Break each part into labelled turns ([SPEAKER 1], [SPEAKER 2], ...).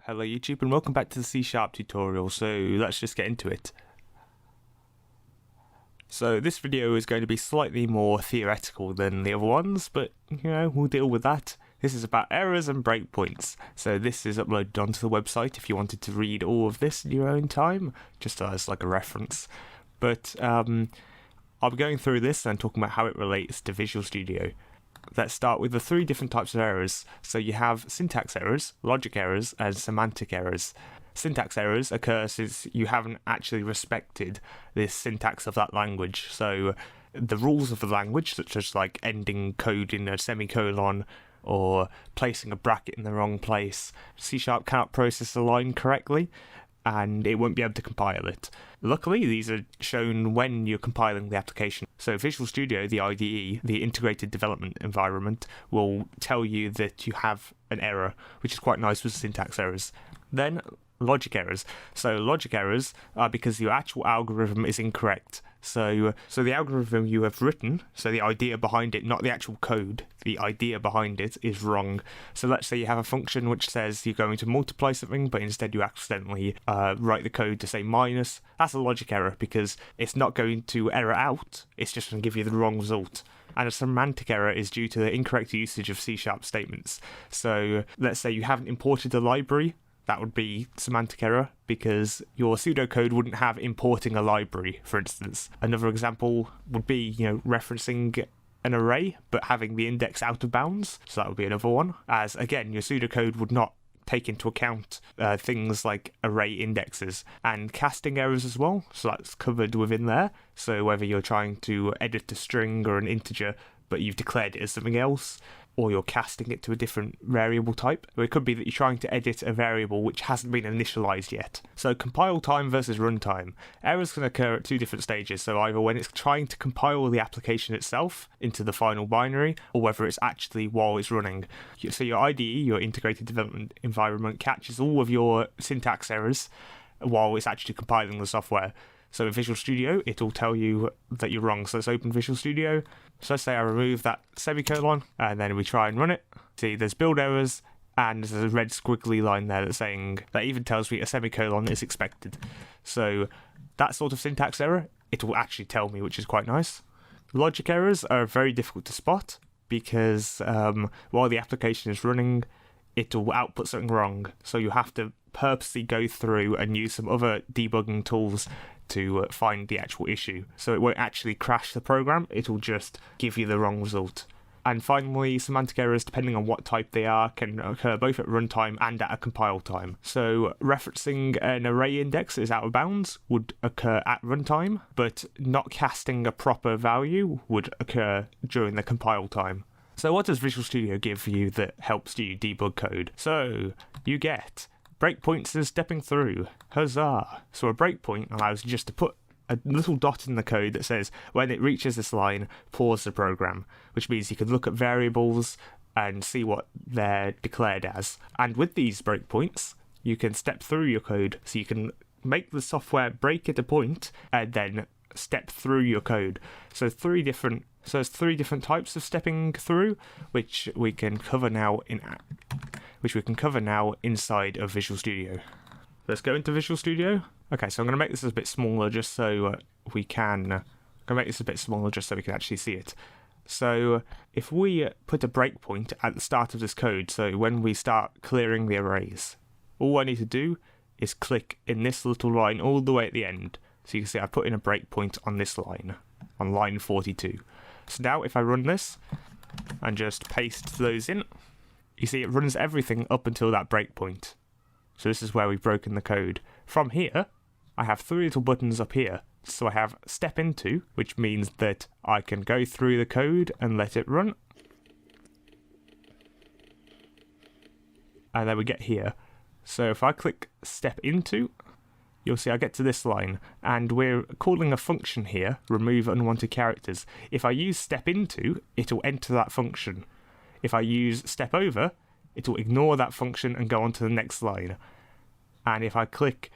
[SPEAKER 1] Hello YouTube and welcome back to the C# tutorial, so let's just get into it. So this video is going to be slightly more theoretical than the other ones, but we'll deal with that. This is about errors and breakpoints, so this is uploaded onto the website if you wanted to read all of this in your own time, just as like a reference. But I'll be going through this and talking about how it relates to Visual Studio. Let's start with the three different types of errors. So you have syntax errors, logic errors, and semantic errors. Syntax errors occur since you haven't actually respected the syntax of that language. So the rules of the language, such as like ending code in a semicolon or placing a bracket in the wrong place, C# cannot process a line correctly, and it won't be able to compile it. Luckily, these are shown when you're compiling the application. So Visual Studio, the IDE, the Integrated Development Environment, will tell you that you have an error, which is quite nice with syntax errors. Then, logic errors. So logic errors are because your actual algorithm is incorrect. So the algorithm you have written, so the idea behind it, not the actual code, the idea behind it is wrong. So let's say you have a function which says you're going to multiply something, but instead you accidentally write the code to say minus. That's a logic error because it's not going to error out, it's just going to give you the wrong result. And a semantic error is due to the incorrect usage of C# statements. So let's say you haven't imported a library. That would be semantic error because your pseudocode wouldn't have importing a library, for instance. Another example would be, referencing an array but having the index out of bounds. So that would be another one. As again, your pseudocode would not take into account things like array indexes and casting errors as well. So that's covered within there. So whether you're trying to edit a string or an integer but you've declared it as something else, or you're casting it to a different variable type. Or it could be that you're trying to edit a variable which hasn't been initialized yet. So compile time versus runtime. Errors can occur at two different stages, so either when it's trying to compile the application itself into the final binary, or whether it's actually while it's running. So your IDE, your Integrated Development Environment, catches all of your syntax errors while it's actually compiling the software. So in Visual Studio, it'll tell you that you're wrong. So let's open Visual Studio. So let's say I remove that semicolon, and then we try and run it. See, there's build errors, and there's a red squiggly line there that's saying, that even tells me a semicolon is expected. So that sort of syntax error, it will actually tell me, which is quite nice. Logic errors are very difficult to spot, because while the application is running, it will output something wrong. So you have to purposely go through and use some other debugging tools to find the actual issue. So it won't actually crash the program, it'll just give you the wrong result. And finally, semantic errors, depending on what type they are, can occur both at runtime and at a compile time. So referencing an array index that is out of bounds would occur at runtime, but not casting a proper value would occur during the compile time. So what does Visual Studio give you that helps you debug code? So you get breakpoints as stepping through. Huzzah! So a breakpoint allows you just to put a little dot in the code that says, when it reaches this line, pause the program, which means you can look at variables and see what they're declared as. And with these breakpoints, you can step through your code, so you can make the software break at a point and then step through your code. So there's three different types of stepping through, which we can cover now inside of Visual Studio. Let's go into Visual Studio. Okay, so I'm going to make this a bit smaller just so we can actually see it. So if we put a breakpoint at the start of this code, so when we start clearing the arrays, all I need to do is click in this little line all the way at the end. So you can see I put in a breakpoint on this line, on line 42. So now if I run this and just paste those in, you see it runs everything up until that breakpoint. So this is where we've broken the code. From here, I have three little buttons up here. So I have step into, which means that I can go through the code and let it run. And then we get here. So if I click step into, you'll see I get to this line, and we're calling a function here, remove unwanted characters. If I use step into, it'll enter that function. If I use step over, it'll ignore that function and go on to the next line. And if I click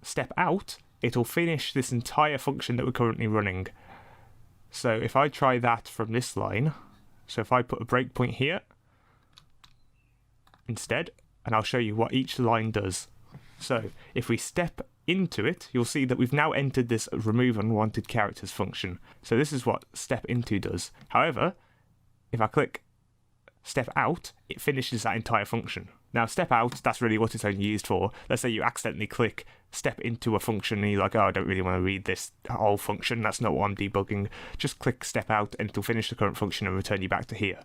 [SPEAKER 1] step out, it'll finish this entire function that we're currently running. So if I try that from this line, so if I put a breakpoint here instead, and I'll show you what each line does. So if we step into it, you'll see that we've now entered this remove unwanted characters function. So this is what step into does. However, if I click step out, it finishes that entire function. Now step out, that's really what it's only used for. Let's say you accidentally click step into a function and you're like, oh, I don't really want to read this whole function, that's not what I'm debugging. Just click step out and it'll finish the current function and return you back to here.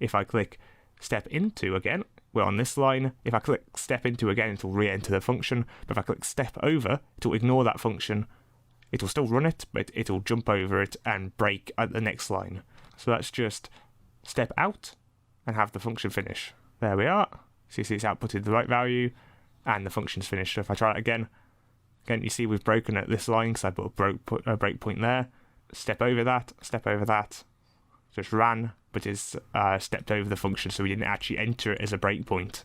[SPEAKER 1] If I click step into again, we're on this line. If I click step into again, it'll re-enter the function. But if I click step over, it'll ignore that function. It'll still run it, but it'll jump over it and break at the next line. So let's just step out and have the function finish. There we are. So you see it's outputted the right value and the function's finished. So if I try it again, you see we've broken at this line because I put a breakpoint there. Step over that, just ran, but it's stepped over the function, so we didn't actually enter it as a breakpoint.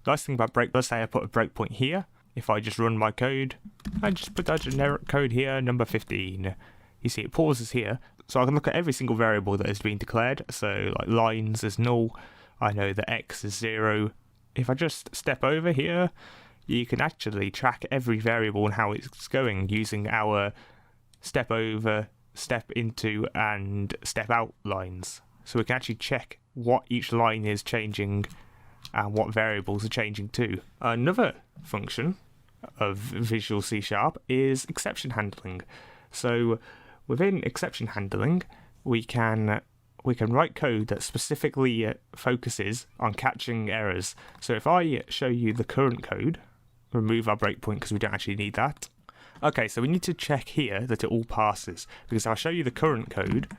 [SPEAKER 1] Nice thing about let's say I put a breakpoint here. If I just run my code, I just put that generic code here, number 15. You see it pauses here, so I can look at every single variable that has been declared. So like lines is null, I know that x is 0. If I just step over here, you can actually track every variable and how it's going using our step over, step into and step out lines. So we can actually check what each line is changing and what variables are changing to. Another function of Visual C# is exception handling. So within exception handling, we can write code that specifically focuses on catching errors. So if I show you the current code, remove our breakpoint because we don't actually need that. Okay, so we need to check here that it all passes, because I'll show you the current code,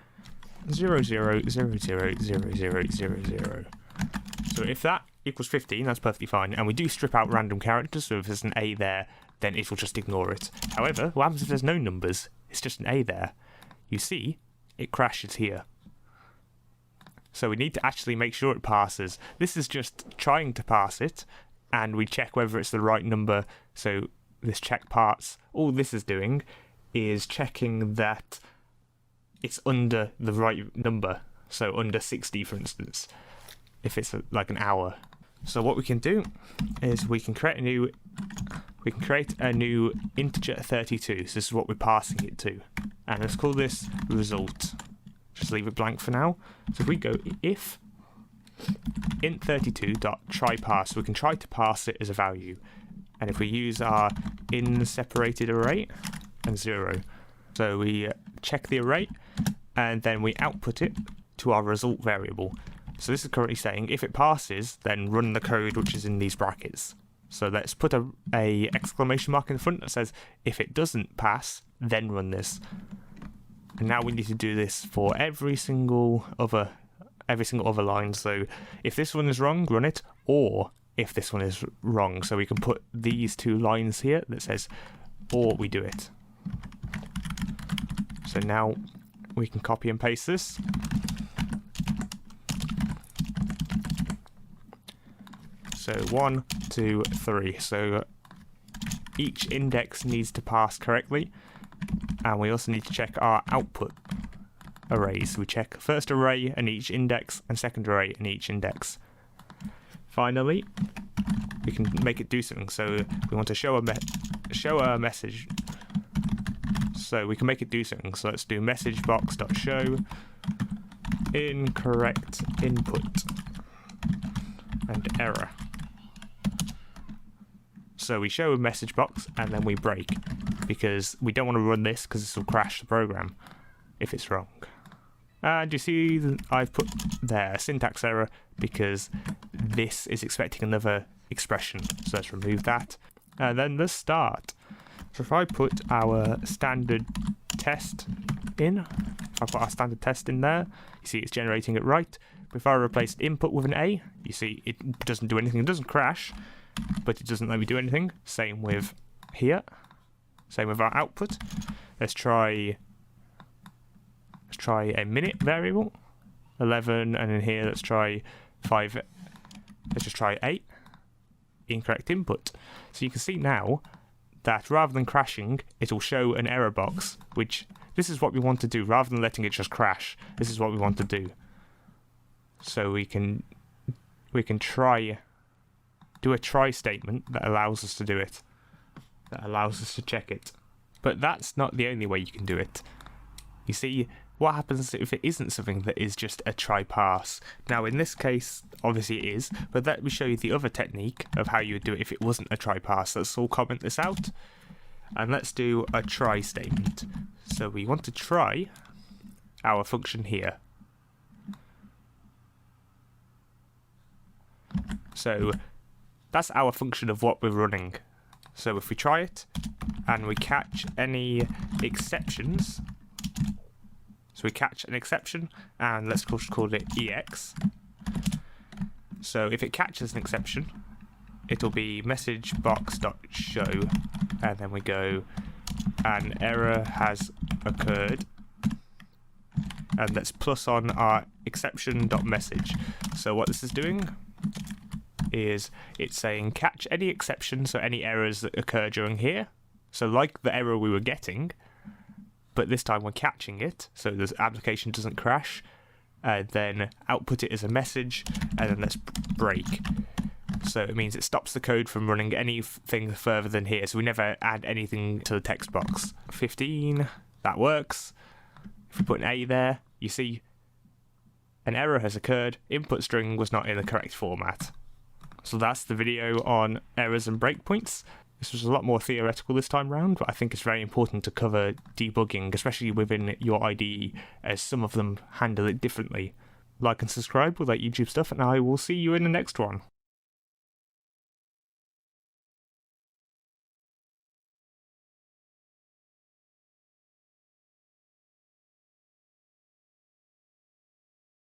[SPEAKER 1] 00000000. So if that equals 15, that's perfectly fine, and we do strip out random characters, so if there's an A there, then it will just ignore it. However, what happens if there's no numbers? It's just an A there. You see, it crashes here. So we need to actually make sure it passes. This is just trying to pass it, and we check whether it's the right number. So this check parts, all this is doing is checking that it's under the right number. So under 60, for instance, if it's like an hour. So what we can do is we can create a new integer 32. So this is what we're passing it to, and let's call this result. Just leave it blank for now. So if we go if int32.tryParse, we can try to parse it as a value. And if we use our in separated array and 0, so we check the array and then we output it to our result variable. So this is currently saying if it passes, then run the code which is in these brackets. So let's put a exclamation mark in the front that says if it doesn't pass, then run this. And now we need to do this for every single other line. So if this one is wrong, run it, or if this one is wrong. So we can put these two lines here that says, or we do it. So now we can copy and paste this. So 1, 2, 3. So each index needs to pass correctly. And we also need to check our output arrays. We check first array and each index, and second array and each index. Finally, we can make it do something. So we want to show a message. So we can make it do something. So let's do messagebox.show incorrect input and error. So we show a message box and then we break, because we don't want to run this because this will crash the program if it's wrong. And you see I've put there a syntax error because this is expecting another expression. So let's remove that. And then the start. So if I put our standard test in, there, you see it's generating it right. But if I replace input with an A, you see it doesn't do anything. It doesn't crash, but it doesn't let me do anything. Same with here. Same with our output. Let's try a minute variable, 11, and in here let's try 5. Let's just try 8. Incorrect input. So you can see now that rather than crashing, it'll show an error box, which this is what we want to do. Rather than letting it just crash, this is what we want to do. So we can try do a try statement that allows us to do it, that allows us to check it. But that's not the only way you can do it. You see, what happens if it isn't something that is just a try pass? Now in this case, obviously it is, but let me show you the other technique of how you would do it if it wasn't a try pass. Let's all comment this out, and let's do a try statement. So we want to try our function here. So that's our function of what we're running. So if we try it and we catch any exceptions, so we catch an exception and let's call it EX. So if it catches an exception, it'll be message box.show, and then we go an error has occurred, and let's plus on our exception.message. So what this is doing is it's saying catch any exception, so any errors that occur during here. So like the error we were getting, but this time we're catching it, so the application doesn't crash, and then output it as a message, and then let's break. So it means it stops the code from running anything further than here, so we never add anything to the text box. 15, that works. If we put an A there, you see an error has occurred, input string was not in the correct format. So that's the video on errors and breakpoints. This was a lot more theoretical this time round, but I think it's very important to cover debugging, especially within your IDE, as some of them handle it differently. Like and subscribe with that YouTube stuff, and I will see you in the next one.